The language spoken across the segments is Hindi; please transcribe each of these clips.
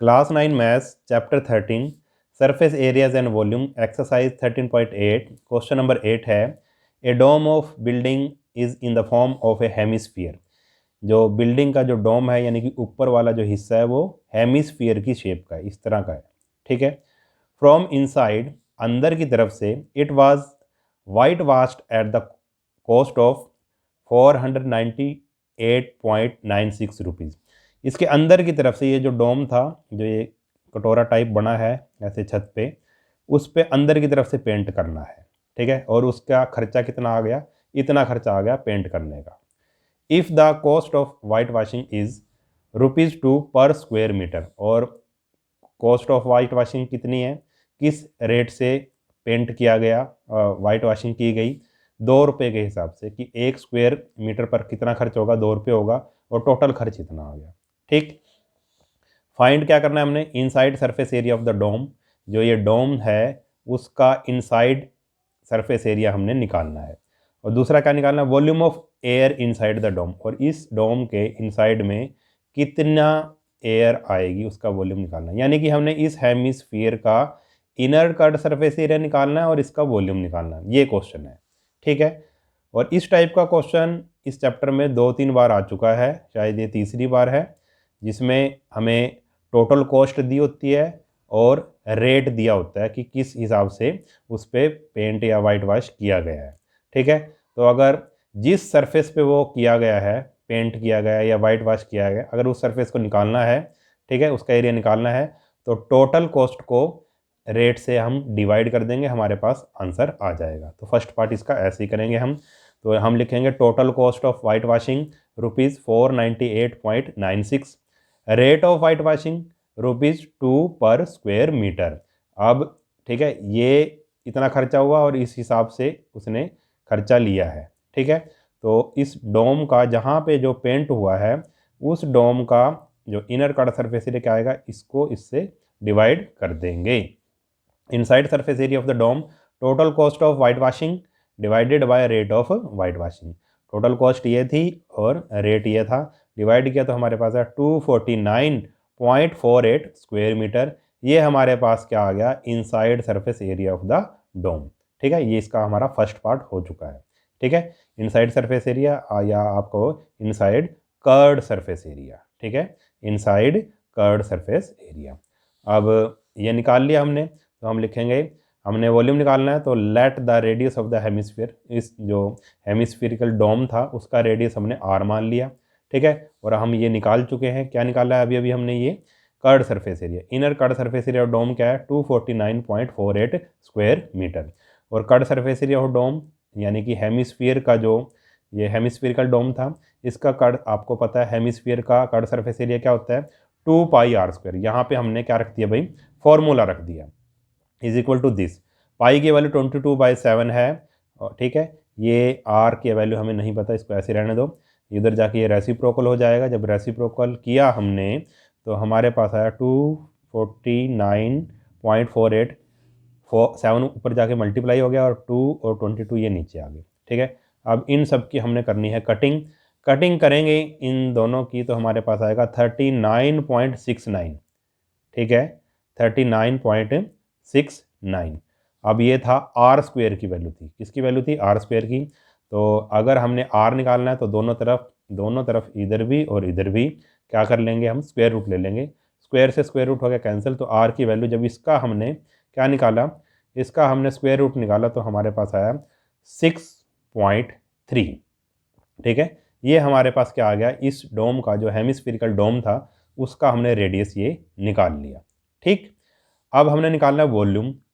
Class 9 maths chapter 13 surface areas and volume exercise 13.8 question number 8 है a dome of building is in the form of a hemisphere. जो बिल्डिंग का जो डोम है यानी कि ऊपर वाला जो हिस्सा है वो हेमिस्फीयर की शेप का है, इस तरह का है। ठीक है। फ्रॉम इनसाइड, अंदर की तरफ से, it was white washed at the cost of 498.96 rupees. इसके अंदर की तरफ से ये जो डोम था, जो ये कटोरा टाइप बना है ऐसे छत पे, उस पे अंदर की तरफ से पेंट करना है। ठीक है। और उसका खर्चा कितना आ गया? इतना खर्चा आ गया पेंट करने का। If the cost of white washing is ₹2 पर स्क्वेयर मीटर, और कॉस्ट ऑफ वाइट वाशिंग कितनी है, किस रेट से पेंट किया गया, वाइट वाशिंग की गई, ₹2 के हिसाब से, कि 1 स्क्वायर मीटर पर कितना खर्च होगा, ₹2 होगा, और टोटल खर्च इतना आ गया। ठीक। फाइंड क्या करना है हमने? Inside surface area of the dome, जो ये डोम है उसका इनसाइड सरफेस एरिया हमने निकालना है। और दूसरा क्या निकालना है? Volume of air inside the dome, और इस डोम के इनसाइड में कितना एयर आएगी उसका वॉल्यूम निकालना है। यानी कि हमने इस हेमिस्फीयर का इनर कट सरफेस एरिया निकालना है और इसका वॉल्यूम निकालना है। ये क्वेश्चन है। ठीक है। और इस टाइप का क्वेश्चन इस चैप्टर में 2-3 बार आ चुका है, शायद ये तीसरी बार है, जिसमें हमें टोटल कॉस्ट दी होती है और रेट दिया होता है कि किस हिसाब से उस पर पेंट या वाइट वॉश किया गया है। ठीक है। तो अगर जिस सरफेस पे वो किया गया है, पेंट किया गया है या वाइट वॉश किया गया है, अगर उस सरफेस को निकालना है, ठीक है, उसका एरिया निकालना है, तो टोटल कॉस्ट को रेट से हम डिवाइड कर देंगे, हमारे पास आंसर आ जाएगा। तो फर्स्ट पार्ट इसका ऐसे ही करेंगे हम। तो हम लिखेंगे total cost of white washing ₹498.96, rate of white washing ₹2 पर स्क्वेयर मीटर। अब ठीक है, ये इतना खर्चा हुआ और इस हिसाब से उसने खर्चा लिया है। ठीक है। तो इस डोम का जहाँ पे जो पेंट हुआ है, उस डोम का जो इनर कट सरफेस एरिया क्या आएगा, इसको इससे डिवाइड कर देंगे। Inside surface area of the dome, total cost of white washing divided by rate of white washing. Total cost ये थी और रेट ये था, डिवाइड किया तो हमारे पास है 249.48 स्क्वायर मीटर। ये हमारे पास क्या आ गया? Inside surface area of the dome. ठीक है। ये इसका हमारा फर्स्ट पार्ट हो चुका है। ठीक है। इनसाइड सरफेस एरिया या आपको इनसाइड कर्ड सरफेस एरिया। ठीक है। Inside curd surface area. अब ये निकाल लिया हमने, तो हम लिखेंगे, हमने वॉल्यूम निकालना है, तो let the radius of the hemisphere, इस जो हेमिस्फीरिकल डोम था उसका रेडियस हमने r मान लिया। ठीक है। और हम ये निकाल चुके हैं, क्या निकाला है अभी अभी हमने? ये curved surface area, inner curved surface area of dome क्या है? 249.48 स्क्वायर मीटर। और curved surface area of dome यानी कि हेमिस्फीयर का जो ये हेमिस्फीरिकल डोम था, इसका कर्ड आपको पता है, हेमिस्फीयर का कर्ड सरफेस एरिया क्या होता है? 2πr²। यहाँ पे हमने क्या रख दिया भाई? फॉर्मूला रख दिया, इज इक्वल टू दिस। पाई की वैल्यू 22/7 है। और ठीक है, ये आर की वैल्यू हमें नहीं पता, इसको ऐसे रहने दो। इधर जाके ये रेसिप्रोकल हो जाएगा। जब रेसिप्रोकल किया हमने तो हमारे पास आया 249.48, 7 ऊपर जाके मल्टीप्लाई हो गया, और 2 और 22 ये नीचे आ गए। ठीक है। अब इन सब की हमने करनी है कटिंग। कटिंग करेंगे इन दोनों की तो हमारे पास आएगा 39.69। ठीक है, 39.69। अब ये था r² की वैल्यू थी। किसकी वैल्यू थी? r² की। तो अगर हमने r निकालना है तो दोनों तरफ इधर भी और इधर भी क्या कर लेंगे? हम स्क्वायर रूट ले लेंगे। स्क्वायर से स्क्वायर रूट हो गया कैंसिल, तो r की वैल्यू, जब इसका हमने क्या निकाला, इसका हमने स्क्वायर रूट निकाला, तो हमारे पास आया 6.3। ठीक है। ये हमारे पास क्या आ गया? इस डोम का जो हेमिस्फीरिकल डोम था उसका हमने रेडियस ये निकाल लिया। ठीक। अब हमने निकालना है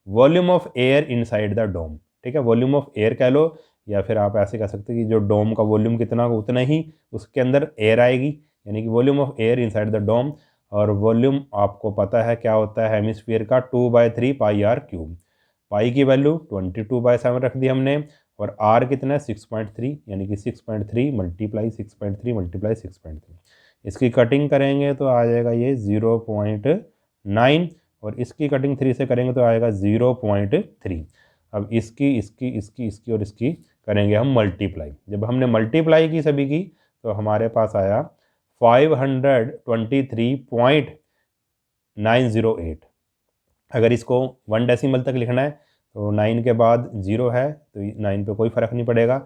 volume of air inside the dome. ठीक है। वॉल्यूम ऑफ एयर कह लो, या फिर आप ऐसे कह सकते हैं कि जो डोम का वॉल्यूम कितना होगा उतना ही उसके अंदर एयर आएगी, यानी कि volume of air inside the dome. और वॉल्यूम आपको पता है क्या होता है हेमिस्फीयर का? 2/3πr³। पाई की वैल्यू 22/7 रख दी हमने, और आर कितना है? 6.3, यानी कि 6.3 मल्टीप्लाई 6.3 मल्टीप्लाई 6.3। इसकी कटिंग करेंगे तो आ जाएगा ये 0.9, और इसकी कटिंग 3 से करेंगे तो आएगा 0.3। अब इसकी और इसकी करेंगे हम मल्टीप्लाई। जब हमने मल्टीप्लाई की सभी की तो हमारे पास आया 523.9 908। अगर इसको 1 डेसिमल तक लिखना है तो 9 के बाद 0 है तो 9 पे कोई फ़र्क नहीं पड़ेगा।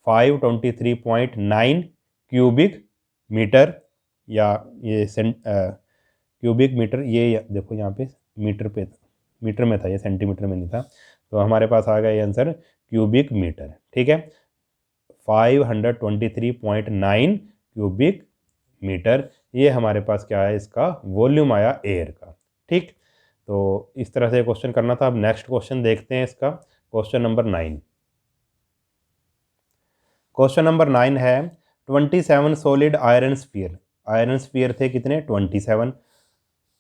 523.9 क्यूबिक मीटर, या ये क्यूबिक मीटर, ये देखो यहाँ पे मीटर में था, ये सेंटीमीटर में नहीं था, तो हमारे पास आ गया ये आंसर क्यूबिक मीटर। ठीक है, 523.9 क्यूबिक मीटर, ये हमारे पास क्या है, इसका वॉल्यूम आया एयर का। ठीक, तो इस तरह से क्वेश्चन करना था। अब नेक्स्ट क्वेश्चन देखते हैं इसका, क्वेश्चन नंबर 9। क्वेश्चन नंबर 9 है 27 solid iron sphere. Iron sphere थे कितने, 27,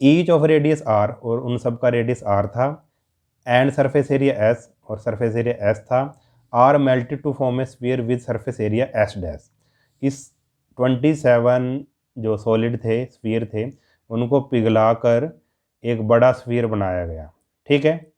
ईच ऑफ रेडियस आर, और उन सब का रेडियस आर था, एंड सरफेस एरिया एस, और सरफेस एरिया एस था, are melted to form a sphere with surface area S dash. इस 27 जो सॉलिड थे, स्फीयर थे, उनको पिघलाकर एक बड़ा स्फीयर बनाया गया। ठीक है,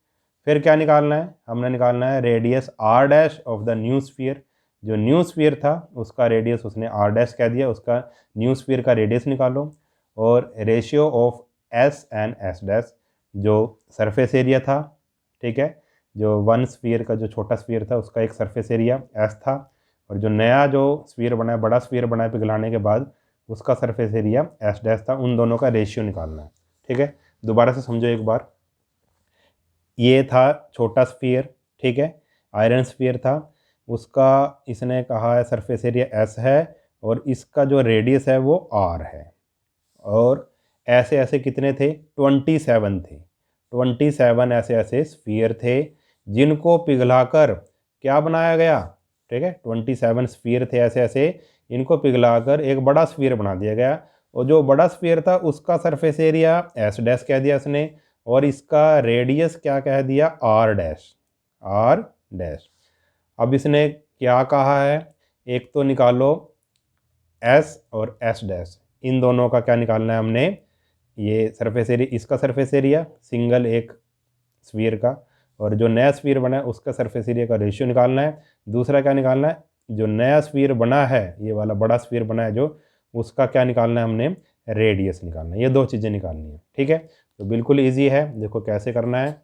फिर क्या निकालना है, हमने निकालना है radius R dash of the new sphere. जो न्यू स्फीयर था उसका रेडियस उसने आर डैश कह दिया, उसका न्यू स्फीयर का रेडियस निकालो, और ratio of S and S dash, जो सरफेस एरिया था, ठीक है, जो वन स्फीयर का जो छोटा स्फीयर था उसका एक सरफेस एरिया एस था, और जो नया जो स्फीयर बना है, बड़ा स्फीयर बना है पिघलाने के बाद, उसका सरफेस एरिया एस डैश था। उन दोनों का रेशियो निकालना है। ठीक है, दोबारा से समझो एक बार। ये था छोटा स्फीयर, ठीक है, आयरन स्फीयर था, उसका इसने कहा है सरफेस एरिया एस है, और इसका जो रेडियस है वो आर है, और ऐसे ऐसे कितने थे, 27 थे। 27 ऐसे ऐसे स्फीयर थे जिनको पिघलाकर क्या बनाया गया। ठीक है, 27 स्फीयर थे ऐसे ऐसे, इनको पिघलाकर एक बड़ा स्फीयर बना दिया गया, और जो बड़ा स्फीयर था उसका सरफेस एरिया एस डैश कह दिया इसने, और इसका रेडियस क्या कह दिया, आर डैश, आर डैश। अब इसने क्या कहा है, एक तो निकालो एस और एस डैश, इन दोनों का क्या निकालना है हमने, ये सरफेस एरिया, इसका सरफेस एरिया सिंगल एक स्फीयर का, और जो नया स्फीयर बना है उसका सरफेस एरिया का रेशियो निकालना है। दूसरा क्या निकालना है, जो नया स्फीयर बना है, ये वाला बड़ा स्फीयर बना है जो, उसका क्या निकालना है हमने, रेडियस निकालना है। ये दो चीज़ें निकालनी है। ठीक है, तो बिल्कुल ईजी है, देखो कैसे करना है।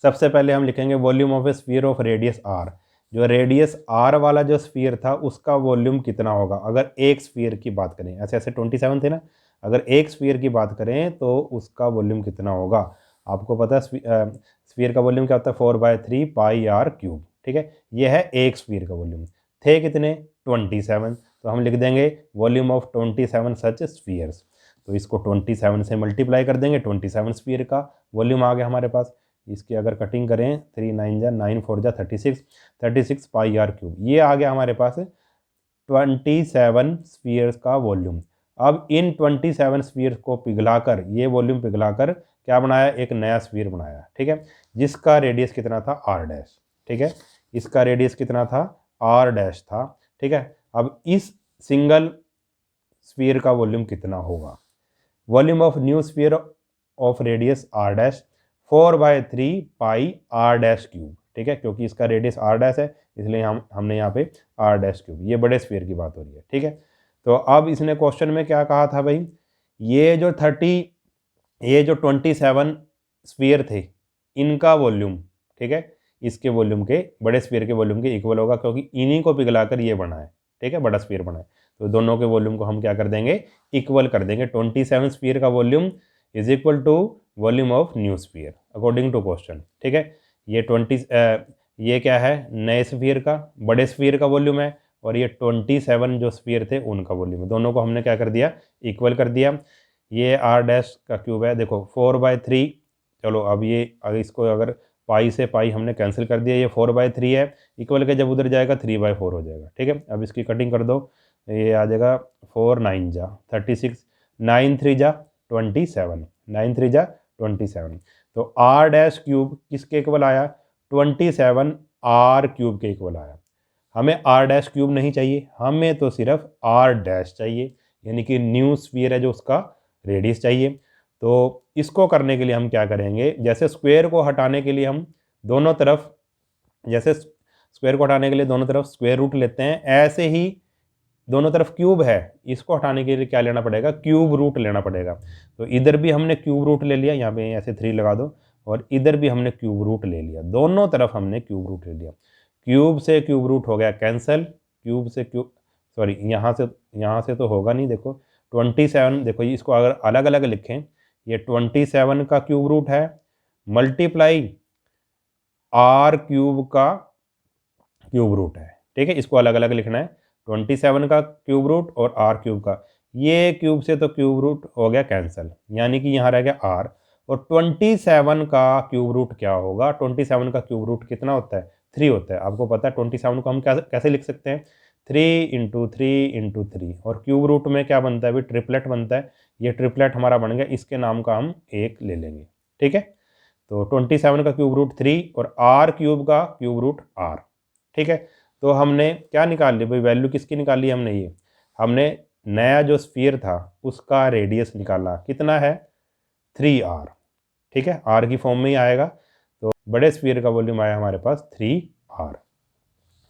सबसे पहले हम लिखेंगे volume of a sphere of radius R. जो रेडियस आर वाला जो स्फीयर था उसका वॉल्यूम कितना होगा, अगर एक स्फीयर की बात करें, ऐसे ऐसे 27 थे ना, अगर एक स्फीयर की बात करें तो उसका वॉल्यूम कितना होगा। आपको पता है स्फीयर का वॉल्यूम क्या होता है, 4/3 पाई आर क्यूब। ठीक है, ये है एक स्फीयर का वॉल्यूम। थे कितने, 27, तो हम लिख देंगे वॉल्यूम ऑफ 27 सच स्फीयर्स। तो इसको 27 से मल्टीप्लाई कर देंगे, 27 स्फीयर का वॉल्यूम आ गया हमारे पास। इसकी अगर कटिंग करें, 3 9 जा 9 4 जा 36 पाई आर क्यूब, ये आ गया हमारे पास 27 स्फीयर्स का वॉल्यूम। अब इन 27 स्फीयर्स को पिघलाकर, ये वॉल्यूम पिघलाकर क्या बनाया, एक नया स्फीयर बनाया। ठीक है, जिसका रेडियस कितना था, आर डैश। ठीक है, इसका रेडियस कितना था, आर डैश था। ठीक है, अब इस सिंगल स्फीयर का वॉल्यूम कितना होगा, volume of new sphere of radius R dash 4/3 pi R dash cube. ठीक है, क्योंकि इसका रेडियस आर डैश है इसलिए हमने यहाँ पे आर डैश क्यूब, ये बड़े स्फीयर की बात हो रही है। ठीक है, तो अब इसने क्वेश्चन में क्या कहा था भाई, ये जो 27 स्फीयर थे इनका वॉल्यूम, ठीक है, इसके वॉल्यूम के, बड़े स्फीयर के वॉल्यूम के इक्वल होगा, क्योंकि इन्हीं को पिघलाकर ये बना है। ठीक है, बड़ा स्फीयर बना है, तो दोनों के वॉल्यूम को हम क्या कर देंगे, इक्वल कर देंगे। 27 स्फीयर का volume is equal to volume of new sphere according to question. ठीक है, ये क्या है, नए स्फीयर का, बड़े स्फीयर का वॉल्यूम है, और ये 27 जो स्फीयर थे उनका वॉल्यूम है। दोनों को हमने क्या कर दिया, इक्वल कर दिया। ये आर डैश का क्यूब है, देखो 4/3, चलो अब ये अगर इसको अगर पाई से पाई हमने कैंसिल कर दिया, ये 4/3 है, इक्वल के जब उधर जाएगा 3/4 हो जाएगा। ठीक है, अब इसकी कटिंग कर दो, ये आ जाएगा 4 9 जा 36, 9 3 जा 27, 9 3 जा 27। तो आर डैश क्यूब किसके इक्वल आया, 27 आर क्यूब के इक्वल आया। हमें आर डैश क्यूब नहीं चाहिए, हमें तो सिर्फ आर डैश चाहिए, यानी कि न्यू स्फीयर है जो उसका रेडियस चाहिए। तो इसको करने के लिए हम क्या करेंगे, जैसे स्क्वायर को हटाने के लिए हम दोनों तरफ, जैसे स्क्वायर को हटाने के लिए दोनों तरफ स्क्वायर रूट लेते हैं, ऐसे ही दोनों तरफ क्यूब है, इसको हटाने के लिए क्या लेना पड़ेगा, क्यूब रूट लेना पड़ेगा। तो इधर भी हमने क्यूब रूट ले लिया, यहाँ पे ऐसे 3 लगा दो, और इधर भी हमने क्यूब रूट ले लिया, दोनों तरफ हमने क्यूब रूट ले लिया। क्यूब से क्यूब रूट हो गया कैंसिल, क्यूब से क्यूब, सॉरी यहाँ से तो होगा नहीं, देखो 27, देखो इसको अगर अलग अलग लिखें, ये 27 का क्यूब रूट है मल्टीप्लाई आर क्यूब का क्यूब रूट है, ठीक है, इसको अलग अलग लिखना है, 27 का क्यूब रूट और आर क्यूब का, ये क्यूब से तो क्यूब रूट हो गया कैंसिल, यानी कि यहाँ रह गया आर, और 27 का क्यूब रूट क्या होगा, 27 का क्यूब रूट कितना होता है, 3 होता है। आपको पता है 27 को हम कैसे लिख सकते हैं, 3 इंटू 3 इंटू 3, और क्यूब रूट में क्या बनता है, अभी ट्रिपलेट बनता है, ये ट्रिपलेट हमारा बन गया, इसके नाम का हम 1 ले लेंगे, ठीक है। तो 27 का क्यूब रूट 3 और आर क्यूब का क्यूब रूट आर, ठीक है। तो हमने क्या निकाल ली भाई, वैल्यू किसकी निकाली हमने, ये हमने नया जो स्फीयर था उसका रेडियस निकाला, कितना है 3r, ठीक है, r की फॉर्म में ही आएगा। तो बड़े स्फीयर का वॉल्यूम आया हमारे पास 3r।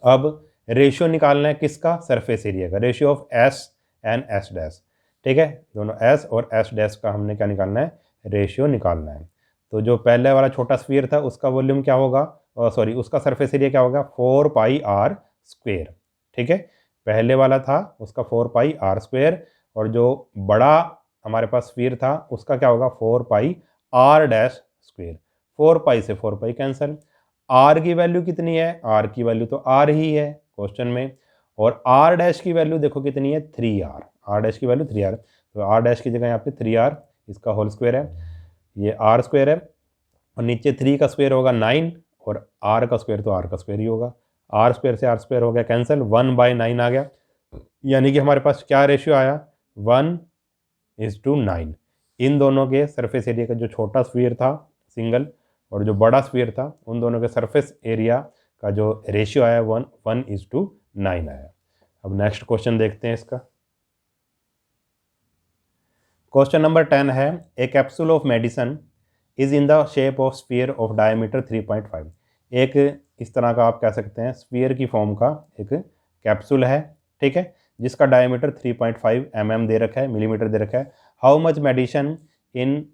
अब रेशियो निकालना है किसका, सरफेस एरिया का, ratio of s and s dash, ठीक है, दोनों s और s डैश का हमने क्या निकालना है, रेशियो निकालना है। तो जो पहले वाला छोटा स्फीयर था उसका वॉल्यूम क्या होगा, सॉरी उसका सरफेस एरिया क्या होगा, 4πr स्क्वेयर, ठीक है, पहले वाला था उसका 4πr स्क्वेयर, और जो बड़ा हमारे पास स्फीयर था उसका क्या होगा 4πr डैश स्क्वेयर, 4π से 4π कैंसिल, r की वैल्यू कितनी है, r की वैल्यू तो r ही है क्वेश्चन में, और r डैश की वैल्यू देखो कितनी है 3r, r डैश की वैल्यू 3r, तो r डैश की जगह यहाँ पे 3r इसका होल स्क्वायर है, ये r स्क्वायर है, और नीचे 3 का स्क्वायर होगा 9, और r का स्क्वायर तो r का स्क्वायर ही होगा, r स्क्वायर से r स्क्वायर हो गया कैंसिल, 1/9 आ गया, यानी कि हमारे पास क्या रेशियो आया 1:9। इन दोनों के सरफेस एरिया का जो छोटा स्फीयर था सिंगल और जो बड़ा स्फीयर था उन दोनों के सरफेस एरिया का जो रेशियो आया 1:9 आया। अब नेक्स्ट क्वेश्चन देखते हैं इसका। क्वेश्चन नंबर 10 है, a capsule of medicine is in the shape of sphere of diameter 3.5। एक इस तरह का आप कह सकते हैं स्फीयर की फॉर्म का एक कैप्सूल है, ठीक है, जिसका डायमीटर 3.5 mm दे रखा है, मिलीमीटर दे रखा है। How much medicine in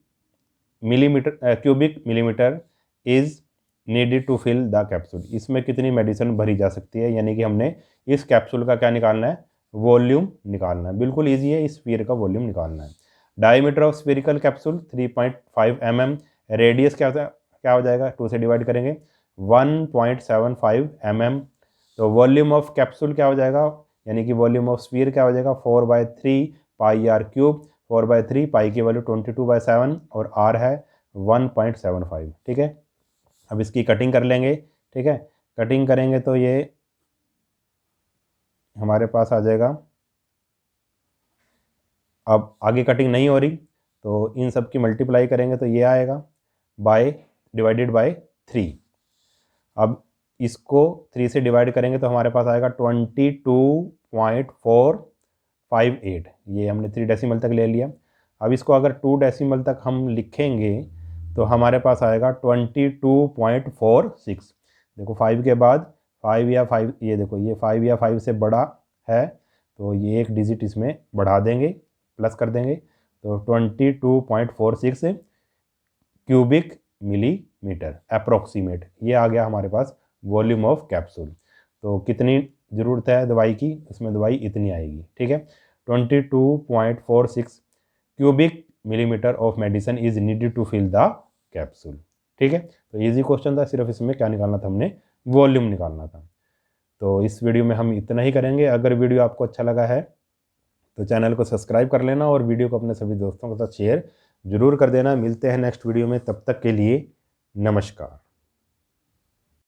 millimetre cubic millimetre is needed to fill the capsule. इसमें कितनी मेडिसिन भरी जा सकती है, यानी कि हमने इस कैप्सूल का क्या निकालना है, वॉल्यूम निकालना है। बिल्कुल ईजी है, इस स्फीयर का वॉल्यूम निकालना है। Diameter of spherical capsule 3.5 mm, radius क्या हो जाएगा, 2 से डिवाइड करेंगे 1.75 mm। तो वॉल्यूम ऑफ कैप्सूल क्या हो जाएगा, यानी कि वॉल्यूम ऑफ स्फीयर क्या हो जाएगा 4/3 πr क्यूब, 4/3 पाई की वैल्यू 22/7 और r है 1.75, ठीक है। अब इसकी कटिंग कर लेंगे, ठीक है, कटिंग करेंगे तो ये हमारे पास आ जाएगा। अब आगे कटिंग नहीं हो रही तो इन सब की मल्टीप्लाई करेंगे तो ये आएगा डिवाइडेड बाय 3। अब इसको 3 से डिवाइड करेंगे तो हमारे पास आएगा 22.458, ये हमने 3 डेसिमल तक ले लिया। अब इसको अगर 2 डेसिमल तक हम लिखेंगे तो हमारे पास आएगा 22.46। देखो 5 के बाद 5 या 5, ये देखो ये 5 या 5 से बड़ा है तो ये एक डिजिट इसमें बढ़ा देंगे, प्लस कर देंगे, तो 22.46 क्यूबिक मिलीमीटर अप्रोक्सीमेट, ये आ गया हमारे पास वॉल्यूम ऑफ कैप्सूल। तो कितनी ज़रूरत है दवाई की, इसमें दवाई इतनी आएगी, ठीक है, 22.46 cubic millimetre of medicine is needed to fill the capsule, ठीक है। तो इजी क्वेश्चन था, सिर्फ इसमें क्या निकालना था, हमने वॉल्यूम निकालना था। तो इस वीडियो में हम इतना ही करेंगे। अगर वीडियो आपको अच्छा लगा है तो चैनल को सब्सक्राइब कर लेना और वीडियो को अपने सभी दोस्तों के साथ शेयर जरूर कर देना। मिलते हैं नेक्स्ट वीडियो में, तब तक के लिए नमस्कार।